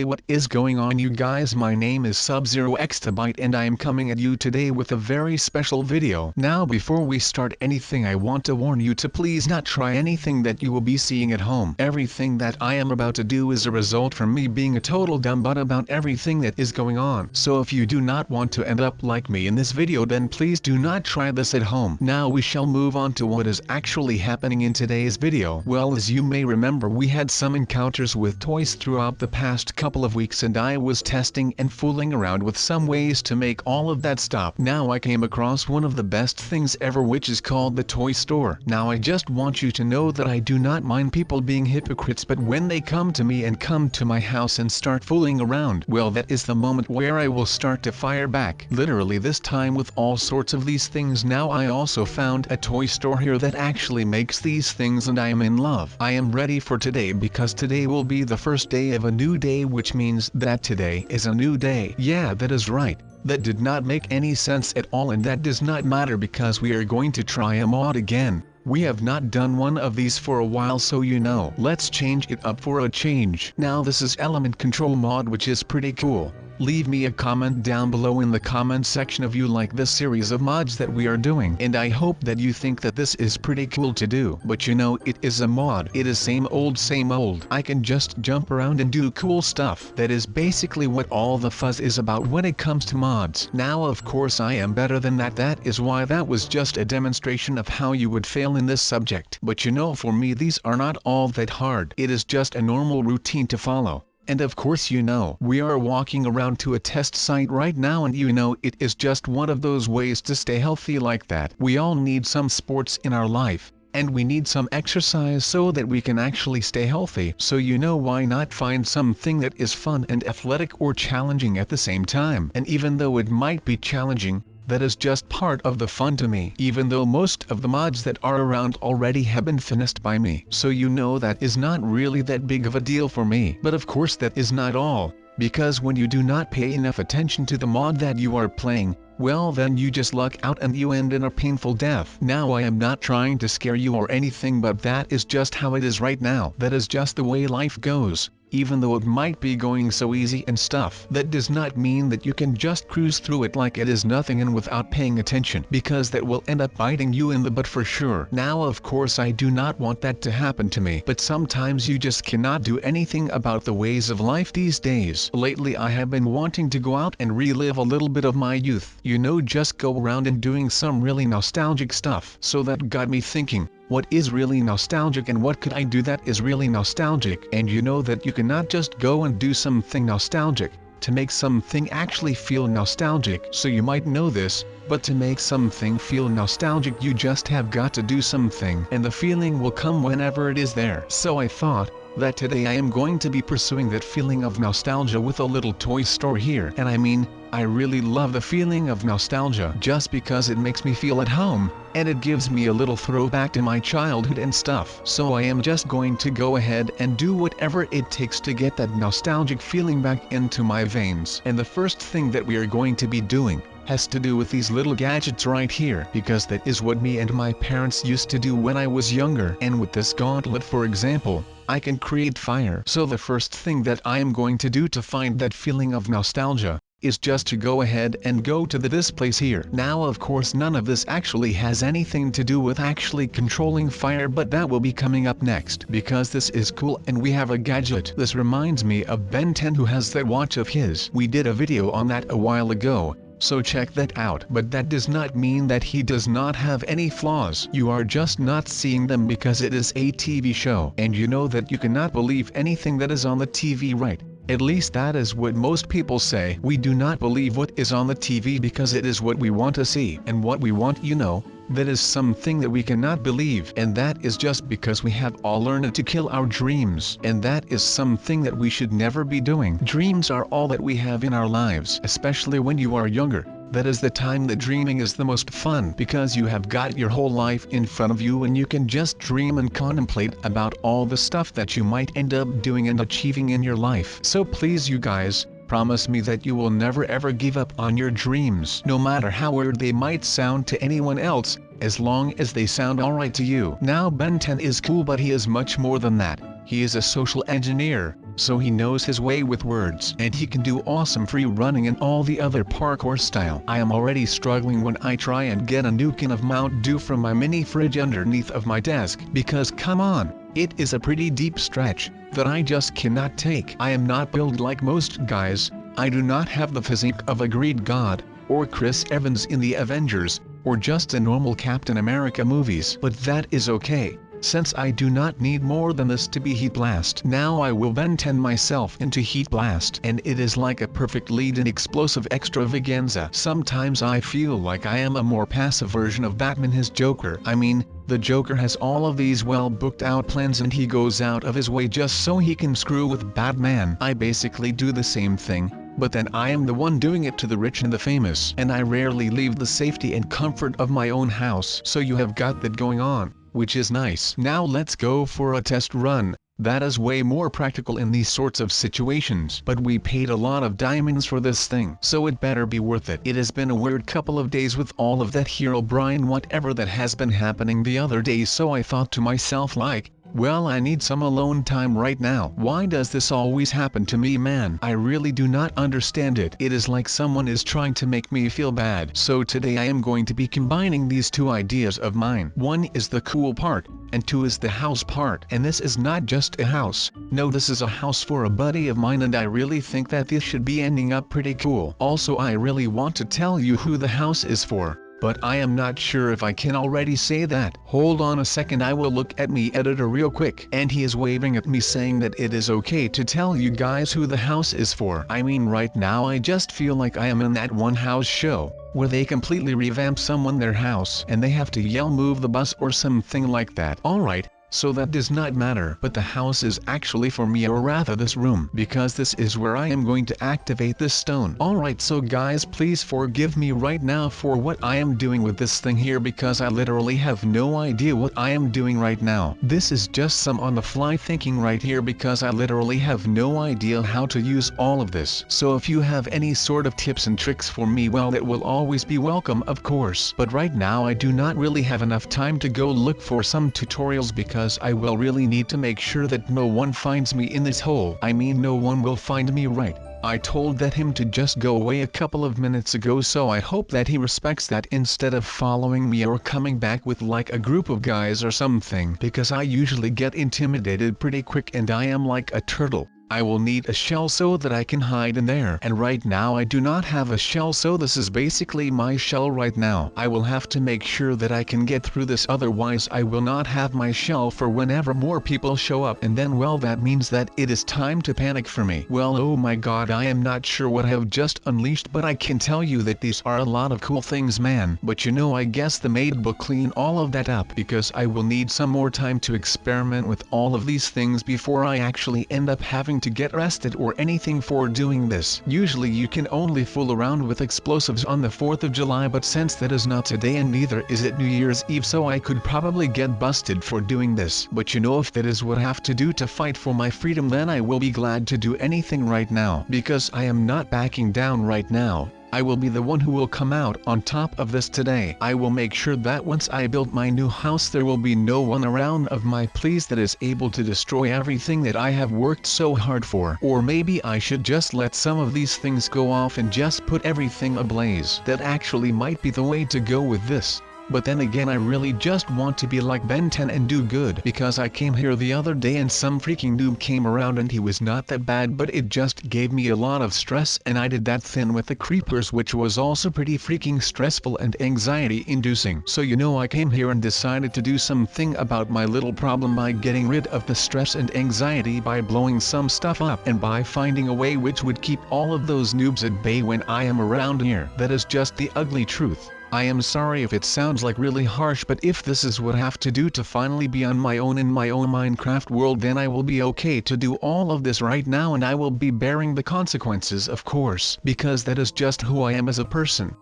Hey, what is going on, you guys? My name is Sub-Zero Exabyte and I am coming at you today with a very special video. Now before we start anything, I want to warn you to please not try anything that you will be seeing at home. Everything that I am about to do is a result from me being a total dumb butt about everything that is going on. So if you do not want to end up like me in this video, then please do not try this at home. Now we shall move on to what is actually happening in today's video. Well, as you may remember, we had some encounters with toys throughout the past couple of weeks and I was testing and fooling around with some ways to make all of that stop. Now I came across one of the best things ever, which is called the toy store. Now I just want you to know that I do not mind people being hypocrites, but when they come to me and come to my house and start fooling around, well, that is the moment where I will start to fire back. Literally this time with all sorts of these things. Now I also found a toy store here that actually makes these things and I am in love. I am ready for today because today will be the first day of a new day, which means that today is a new day. Yeah, that is right. That did not make any sense at all, and that does not matter because we are going to try a mod again. We have not done one of these for a while, so you know. Let's change it up for a change. Now this is Element Control mod, which is pretty cool. Leave me a comment down below in the comment section if you like this series of mods that we are doing, and I hope that you think that this is pretty cool to do. But you know, it is a mod. It is same old same old. I can just jump around and do cool stuff. That is basically what all the fuzz is about when it comes to mods. Now of course I am better than that. That is why that was just a demonstration of how you would fail in this subject. But you know, for me these are not all that hard. It is just a normal routine to follow. And of course, you know, we are walking around to a test site right now, and you know, it is just one of those ways to stay healthy like that. We all need some sports in our life, and we need some exercise so that we can actually stay healthy. So you know, why not find something that is fun and athletic or challenging at the same time? And even though it might be challenging, that is just part of the fun to me, even though most of the mods that are around already have been finished by me. So you know, that is not really that big of a deal for me. But of course that is not all, because when you do not pay enough attention to the mod that you are playing, well then you just luck out and you end in a painful death. Now I am not trying to scare you or anything, but that is just how it is right now. That is just the way life goes. Even though it might be going so easy and stuff, that does not mean that you can just cruise through it like it is nothing and without paying attention, because that will end up biting you in the butt for sure. Now of course I do not want that to happen to me, but sometimes you just cannot do anything about the ways of life these days. Lately I have been wanting to go out and relive a little bit of my youth. You know, just go around and doing some really nostalgic stuff. So that got me thinking, what is really nostalgic and what could I do that is really nostalgic? And you know that you cannot just go and do something nostalgic to make something actually feel nostalgic. So you might know this, but to make something feel nostalgic you just have got to do something, and the feeling will come whenever it is there. So I thought that today I am going to be pursuing that feeling of nostalgia with a little toy store here. And I mean, I really love the feeling of nostalgia just because it makes me feel at home, and it gives me a little throwback to my childhood and stuff. So I am just going to go ahead and do whatever it takes to get that nostalgic feeling back into my veins. And the first thing that we are going to be doing has to do with these little gadgets right here, because that is what me and my parents used to do when I was younger. And with this gauntlet, for example, I can create fire. So the first thing that I am going to do to find that feeling of nostalgia is just to go ahead and go to this place here. Now of course none of this actually has anything to do with actually controlling fire, but that will be coming up next, because this is cool and we have a gadget. This reminds me of Ben 10, who has that watch of his. We did a video on that a while ago, so check that out. But that does not mean that he does not have any flaws. You are just not seeing them because it is a TV show, and you know that you cannot believe anything that is on the TV, right? At least that is what most people say. We do not believe what is on the TV because it is what we want to see, and what we want, you know, that is something that we cannot believe, and that is just because we have all learned to kill our dreams, and that is something that we should never be doing. Dreams are all that we have in our lives, especially when you are younger. That is the time that dreaming is the most fun, because you have got your whole life in front of you and you can just dream and contemplate about all the stuff that you might end up doing and achieving in your life. So please, you guys, promise me that you will never ever give up on your dreams, no matter how weird they might sound to anyone else, as long as they sound alright to you. Now Ben 10 is cool, but he is much more than that. He is a social engineer, so he knows his way with words. And he can do awesome free running and all the other parkour style. I am already struggling when I try and get a new can of Mount Dew from my mini fridge underneath of my desk, because come on, it is a pretty deep stretch that I just cannot take. I am not built like most guys. I do not have the physique of a Greek god, or Chris Evans in the Avengers, or just a normal Captain America movies. But that is okay, since I do not need more than this to be Heatblast. Now I will then turn myself into Heatblast, and it is like a perfect lead-in explosive extravaganza. Sometimes I feel like I am a more passive version of Batman his Joker. I mean, the Joker has all of these well booked out plans and he goes out of his way just so he can screw with Batman. I basically do the same thing, but then I am the one doing it to the rich and the famous. And I rarely leave the safety and comfort of my own house. So you have got that going on, which is nice. Now let's go for a test run. That is way more practical in these sorts of situations. But we paid a lot of diamonds for this thing, so it better be worth it. It has been a weird couple of days with all of that Herobrine whatever that has been happening the other day, so I thought to myself like, well, I need some alone time right now. Why does this always happen to me, man? I really do not understand it. It is like someone is trying to make me feel bad. So today I am going to be combining these two ideas of mine. One is the cool part, and two is the house part. And this is not just a house. No, this is a house for a buddy of mine, and I really think that this should be ending up pretty cool. Also, I really want to tell you who the house is for, but I am not sure if I can already say that. Hold on a second, I will look at me editor real quick. And he is waving at me saying that it is okay to tell you guys who the house is for. I mean, right now I just feel like I am in that one house show, where they completely revamp someone their house and they have to yell move the bus or something like that. Alright, so that does not matter, but the house is actually for me, or rather this room, because this is where I am going to activate this stone. Alright, so guys, please forgive me right now for what I am doing with this thing here, because I literally have no idea what I am doing right now. This is just some on the fly thinking right here, because I literally have no idea how to use all of this. So if you have any sort of tips and tricks for me, well, that will always be welcome, of course. But right now I do not really have enough time to go look for some tutorials, because I will really need to make sure that no one finds me in this hole. I mean, no one will find me, right? I told that him to just go away a couple of minutes ago, so I hope that he respects that instead of following me or coming back with like a group of guys or something, because I usually get intimidated pretty quick and I am like a turtle. I will need a shell so that I can hide in there. And right now I do not have a shell, so this is basically my shell right now. I will have to make sure that I can get through this, otherwise I will not have my shell for whenever more people show up, and then, well, that means that it is time to panic for me. Well, oh my god, I am not sure what I have just unleashed, but I can tell you that these are a lot of cool things, man. But you know, I guess the maid will clean all of that up, because I will need some more time to experiment with all of these things before I actually end up having to get arrested or anything for doing this. Usually you can only fool around with explosives on the 4th of July, but since that is not today and neither is it New Year's Eve, so I could probably get busted for doing this. But you know, if that is what I have to do to fight for my freedom, then I will be glad to do anything right now, because I am not backing down right now. I will be the one who will come out on top of this today. I will make sure that once I build my new house, there will be no one around of my pleas that is able to destroy everything that I have worked so hard for. Or maybe I should just let some of these things go off and just put everything ablaze. That actually might be the way to go with this. But then again, I really just want to be like Ben 10 and do good, because I came here the other day and some freaking noob came around and he was not that bad, but it just gave me a lot of stress, and I did that thing with the creepers, which was also pretty freaking stressful and anxiety inducing. So you know, I came here and decided to do something about my little problem by getting rid of the stress and anxiety by blowing some stuff up, and by finding a way which would keep all of those noobs at bay when I am around here. That is just the ugly truth. I am sorry if it sounds like really harsh, but if this is what I have to do to finally be on my own in my own Minecraft world, then I will be okay to do all of this right now, and I will be bearing the consequences, of course, because that is just who I am as a person.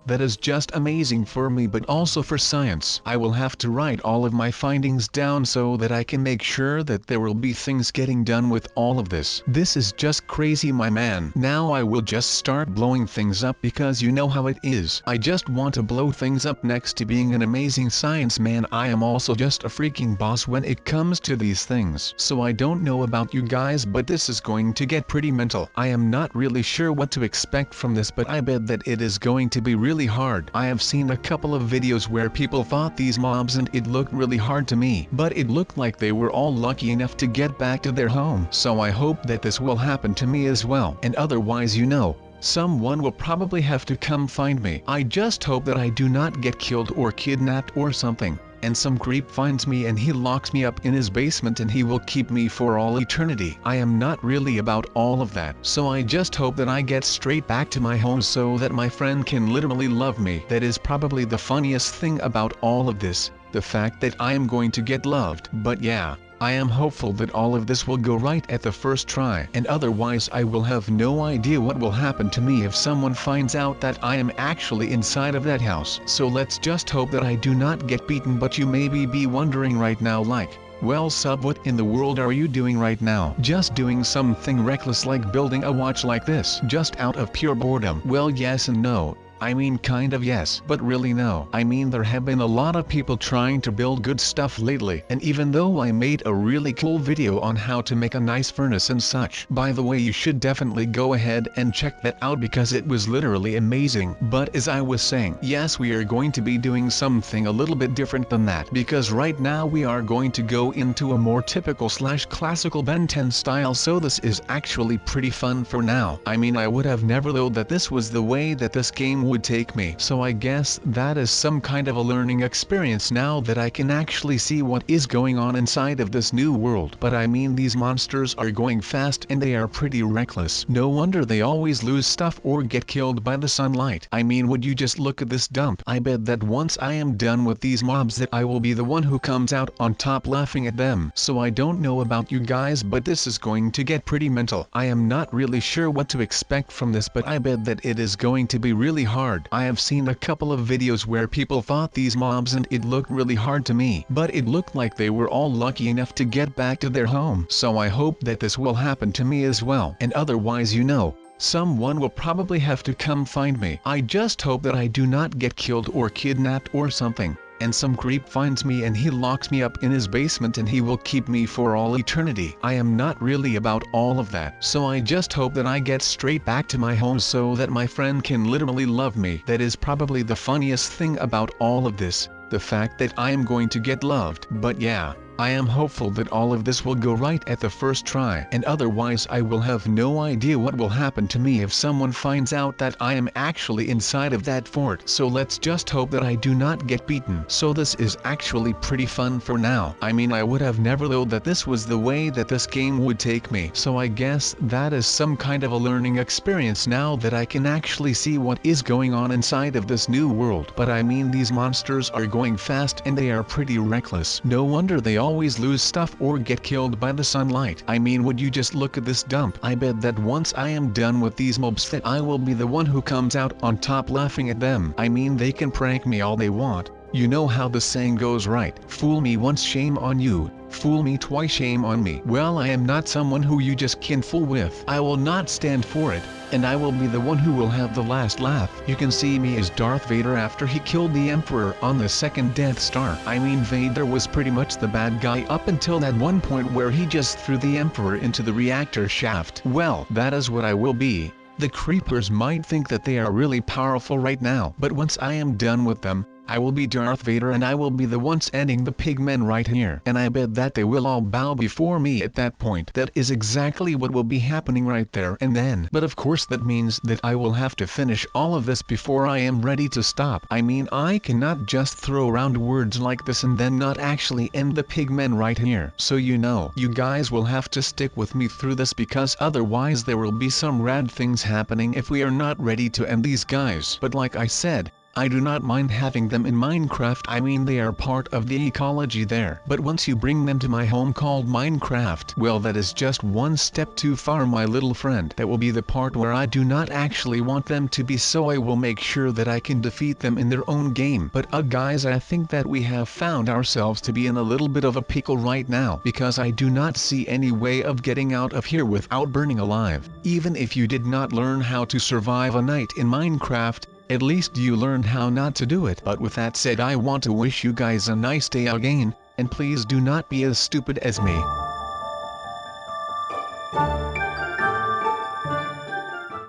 That is just amazing for me, but also for science. I will have to write all of my findings down so that I can make sure that there will be things getting done with all of this. This is just crazy, my man. Now I will just start blowing things up, because you know how it is. I just want to blow things up. Next to being an amazing science man, I am also just a freaking boss when it comes to these things. So I don't know about you guys, but this is going to get pretty mental. I am not really sure what to expect from this, but I bet that it is going to be really hard. I have seen a couple of videos where people fought these mobs and it looked really hard to me, but it looked like they were all lucky enough to get back to their home. So I hope that this will happen to me as well, and otherwise, you know, someone will probably have to come find me. I just hope that I do not get killed or kidnapped or something, and some creep finds me and he locks me up in his basement and he will keep me for all eternity. I am not really about all of that, so I just hope that I get straight back to my home so that my friend can literally love me. That is probably the funniest thing about all of this, the fact that I am going to get loved. But yeah, I am hopeful that all of this will go right at the first try, and otherwise I will have no idea what will happen to me if someone finds out that I am actually inside of that house. So let's just hope that I do not get beaten. But you may be wondering right now, like, well sub, what in the world are you doing right now? Just doing something reckless like building a watch like this, just out of pure boredom? Well, yes and no. I mean, kind of yes, but really no. I mean, there have been a lot of people trying to build good stuff lately, and even though I made a really cool video on how to make a nice furnace and such, by the way, you should definitely go ahead and check that out because it was literally amazing. But as I was saying, yes, we are going to be doing something a little bit different than that, because right now we are going to go into a more typical / classical Ben 10 style. So this is actually pretty fun for now. I mean, I would have never thought that this was the way that this game would take me. So I guess that is some kind of a learning experience now that I can actually see what is going on inside of this new world. But I mean, these monsters are going fast and they are pretty reckless. No wonder they always lose stuff or get killed by the sunlight. I mean, would you just look at this dump? I bet that once I am done with these mobs that I will be the one who comes out on top laughing at them. So I don't know about you guys, but this is going to get pretty mental. I am not really sure what to expect from this, but I bet that it is going to be really hard. I have seen a couple of videos where people fought these mobs and it looked really hard to me, but it looked like they were all lucky enough to get back to their home. So I hope that this will happen to me as well, and otherwise, you know, someone will probably have to come find me. I just hope that I do not get killed or kidnapped or something, and some creep finds me and he locks me up in his basement and he will keep me for all eternity. I am not really about all of that, so I just hope that I get straight back to my home so that my friend can literally love me. That is probably the funniest thing about all of this, the fact that I am going to get loved. But yeah, I am hopeful that all of this will go right at the first try, and otherwise I will have no idea what will happen to me if someone finds out that I am actually inside of that fort. So let's just hope that I do not get beaten. So this is actually pretty fun for now. I mean, I would have never thought that this was the way that this game would take me. So I guess that is some kind of a learning experience now that I can actually see what is going on inside of this new world. But I mean, these monsters are going fast and they are pretty reckless. No wonder they always lose stuff or get killed by the sunlight. I mean, would you just look at this dump? I bet that once I am done with these mobs that I will be the one who comes out on top laughing at them. I mean, they can prank me all they want. You know how the saying goes, right? Fool me once, shame on you. Fool me twice, shame on me. Well, I am not someone who you just can fool with. I will not stand for it, and I will be the one who will have the last laugh. You can see me as Darth Vader after he killed the Emperor on the second Death Star. I mean, Vader was pretty much the bad guy up until that one point where he just threw the Emperor into the reactor shaft. Well, that is what I will be. The creepers might think that they are really powerful right now, but once I am done with them, I will be Darth Vader and I will be the one sending the pigmen right here. And I bet that they will all bow before me at that point. That is exactly what will be happening right there and then. But of course that means that I will have to finish all of this before I am ready to stop. I mean, I cannot just throw around words like this and then not actually end the pigmen right here. So you know, you guys will have to stick with me through this, because otherwise there will be some rad things happening if we are not ready to end these guys. But like I said, I do not mind having them in Minecraft. I mean, they are part of the ecology there. But once you bring them to my home called Minecraft, well, that is just one step too far, my little friend. That will be the part where I do not actually want them to be, so I will make sure that I can defeat them in their own game. But guys, I think that we have found ourselves to be in a little bit of a pickle right now, because I do not see any way of getting out of here without burning alive. Even if you did not learn how to survive a night in Minecraft, at least you learned how not to do it. But with that said, I want to wish you guys a nice day again, and please do not be as stupid as me.